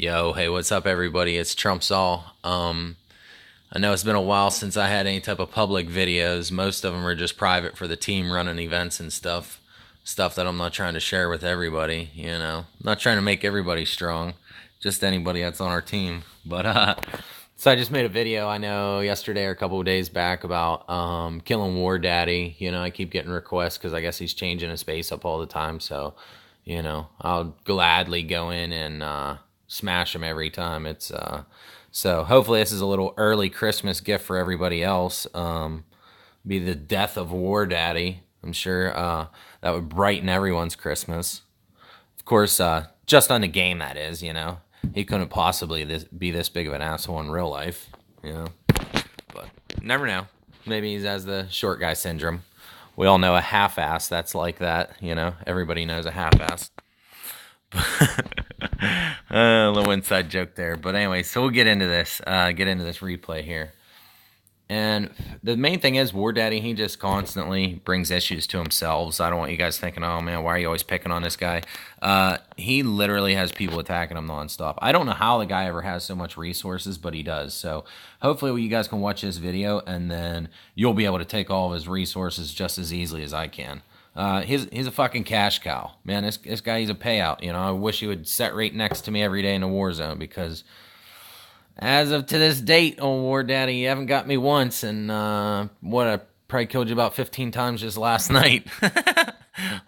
Yo, hey, what's up, everybody? It's Trump's All. I know it's been a while since I had any type of public videos. Most of them are just private for the team running events and stuff that I'm not trying to share with everybody. I'm not trying to make everybody strong, just anybody that's on our team. So I just made a video. I know yesterday or a couple of days back about killing War Daddy. I keep getting requests because I guess he's changing his face up all the time. So I'll gladly go in and smash them every time. So hopefully this is a little early Christmas gift for everybody else. Be the death of War Daddy. I'm sure that would brighten everyone's Christmas. Of course, just on the game, that is. He couldn't possibly be this big of an asshole in real life. But never know. Maybe he has the short guy syndrome. We all know a half-ass that's like that. Everybody knows a half-ass. A little inside joke there, but anyway, so we'll get into this replay here. And the main thing is, War Daddy, he just constantly brings issues to himself. I don't want you guys thinking, oh man, why are you always picking on this guy? He literally has people attacking him nonstop. I don't know how the guy ever has so much resources, but he does. So hopefully you guys can watch this video, and then you'll be able to take all of his resources just as easily as I can. He's a fucking cash cow, man. This guy, he's a payout. I wish he would set right next to me every day in a war zone, because as of to this date, old War Daddy, you haven't got me once, and I probably killed you about 15 times just last night,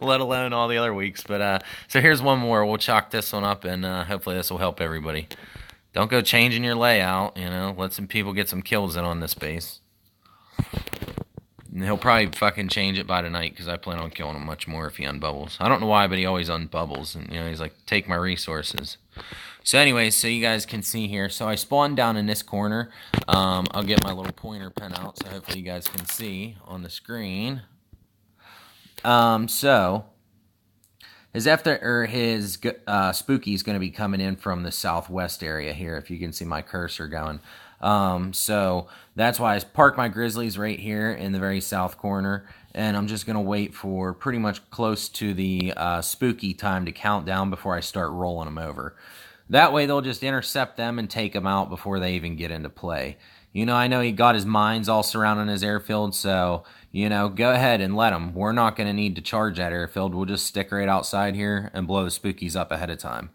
let alone all the other weeks. But so here's one more. We'll chalk this one up, and hopefully this will help everybody. Don't go changing your layout. Let some people get some kills in on this base. And he'll probably fucking change it by tonight, because I plan on killing him much more if he unbubbles. I don't know why, but he always unbubbles, and he's like, take my resources. So anyways, so you guys can see here. So I spawned down in this corner. I'll get my little pointer pen out, so hopefully you guys can see on the screen. So his Spooky is going to be coming in from the southwest area here, if you can see my cursor going. So that's why I parked my Grizzlies right here in the very south corner, and I'm just going to wait for pretty much close to the Spooky time to count down before I start rolling them over. That way they'll just intercept them and take them out before they even get into play. I know he got his mines all surrounding his airfield, so, go ahead and let him. We're not going to need to charge that airfield. We'll just stick right outside here and blow the Spookies up ahead of time.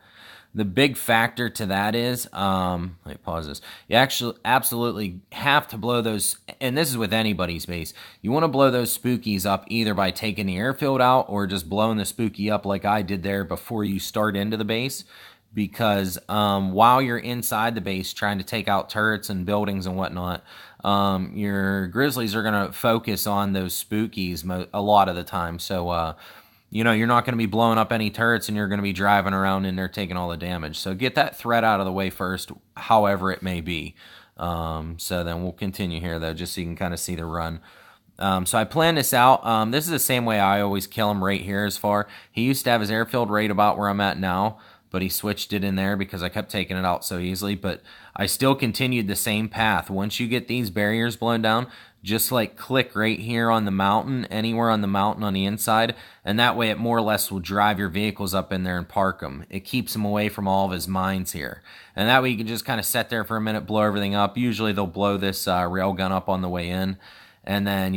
The big factor to that is, let me pause this. You actually absolutely have to blow those, and this is with anybody's base. You want to blow those Spookies up either by taking the airfield out or just blowing the Spooky up like I did there before you start into the base. Because while you're inside the base trying to take out turrets and buildings and whatnot, your Grizzlies are going to focus on those Spookies a lot of the time. So, you're not going to be blowing up any turrets, and you're going to be driving around in there taking all the damage. So get that threat out of the way first, however it may be. So then we'll continue here, though, just so you can kind of see the run. So I planned this out. This is the same way I always kill him right here as far. He used to have his airfield right about where I'm at now, but he switched it in there because I kept taking it out so easily. But I still continued the same path. Once you get these barriers blown down, just like click right here on the mountain, anywhere on the mountain on the inside, and that way it more or less will drive your vehicles up in there and park them. It keeps them away from all of his mines here. And that way you can just kind of sit there for a minute, blow everything up. Usually they'll blow this railgun up on the way in. And then,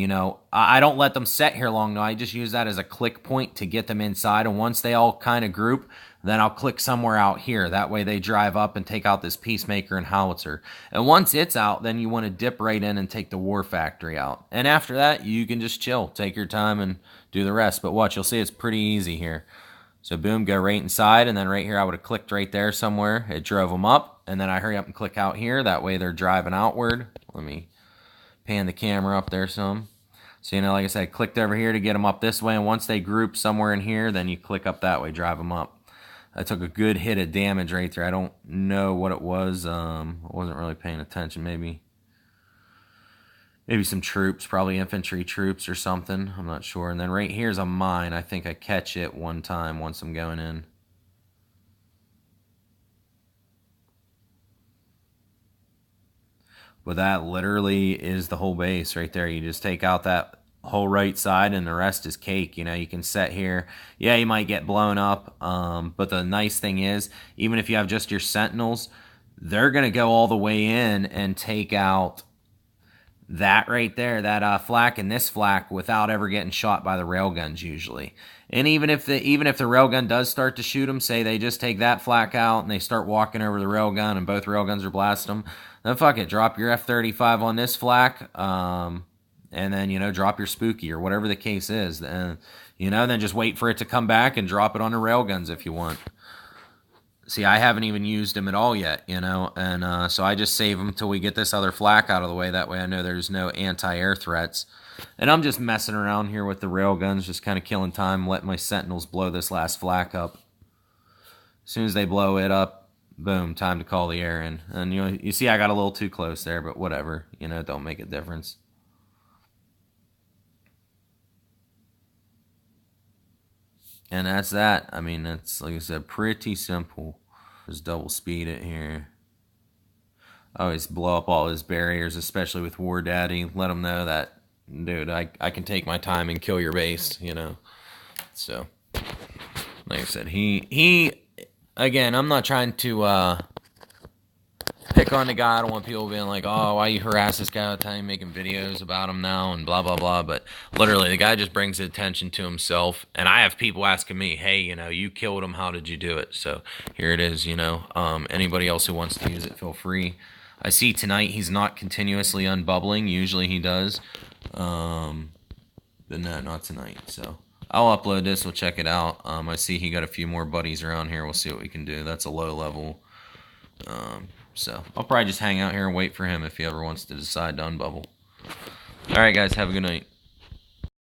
I don't let them set here long. No, I just use that as a click point to get them inside. And once they all kind of group, then I'll click somewhere out here. That way they drive up and take out this Peacemaker and Howitzer. And once it's out, then you want to dip right in and take the War Factory out. And after that, you can just chill. Take your time and do the rest. But watch, you'll see it's pretty easy here. So boom, go right inside. And then right here, I would have clicked right there somewhere. It drove them up. And then I hurry up and click out here. That way they're driving outward. Let me pan the camera up there some. So, like I said, clicked over here to get them up this way. And once they group somewhere in here, then you click up that way, drive them up. I took a good hit of damage right there. I don't know what it was. I wasn't really paying attention. Maybe some troops, probably infantry troops or something. I'm not sure. And then right here's a mine. I think I catch it one time once I'm going in. But that literally is the whole base right there. You just take out that whole right side, and the rest is cake. You know, you can set here. Yeah, you might get blown up, but the nice thing is, even if you have just your sentinels, they're going to go all the way in and take out that right there, that flak and this flak, without ever getting shot by the railguns usually. And even if the railgun does start to shoot them, say they just take that flak out and they start walking over the railgun and both railguns are blasting them, then fuck it, drop your F-35 on this flak, and then, you know, drop your spooky or whatever the case is. And, you know, then just wait for it to come back and drop it on the railguns if you want. See, I haven't even used them at all yet, you know, and so I just save them till we get this other flak out of the way. That way I know there's no anti-air threats. And I'm just messing around here with the railguns, just kind of killing time, letting my sentinels blow this last flak up. As soon as they blow it up, boom, time to call the air in. And you see I got a little too close there, but whatever, you know, don't make a difference. And that's that. I mean, it's, like I said, pretty simple. Just double speed it here. Always blow up all his barriers, especially with War Daddy. Let him know that, dude, I can take my time and kill your base, you know. So, like I said, he again, I'm not trying to pick on the guy. I don't want people being like, oh, why you harass this guy all the time, making videos about him now and blah, blah, blah. But literally, the guy just brings attention to himself. And I have people asking me, hey, you know, you killed him. How did you do it? So here it is, you know. Anybody else who wants to use it, feel free. I see tonight he's not continuously unbubbling. Usually he does. But no, not tonight. So I'll upload this. We'll check it out. I see he got a few more buddies around here. We'll see what we can do. That's a low level. So I'll probably just hang out here and wait for him if he ever wants to decide to unbubble. Alright guys, have a good night.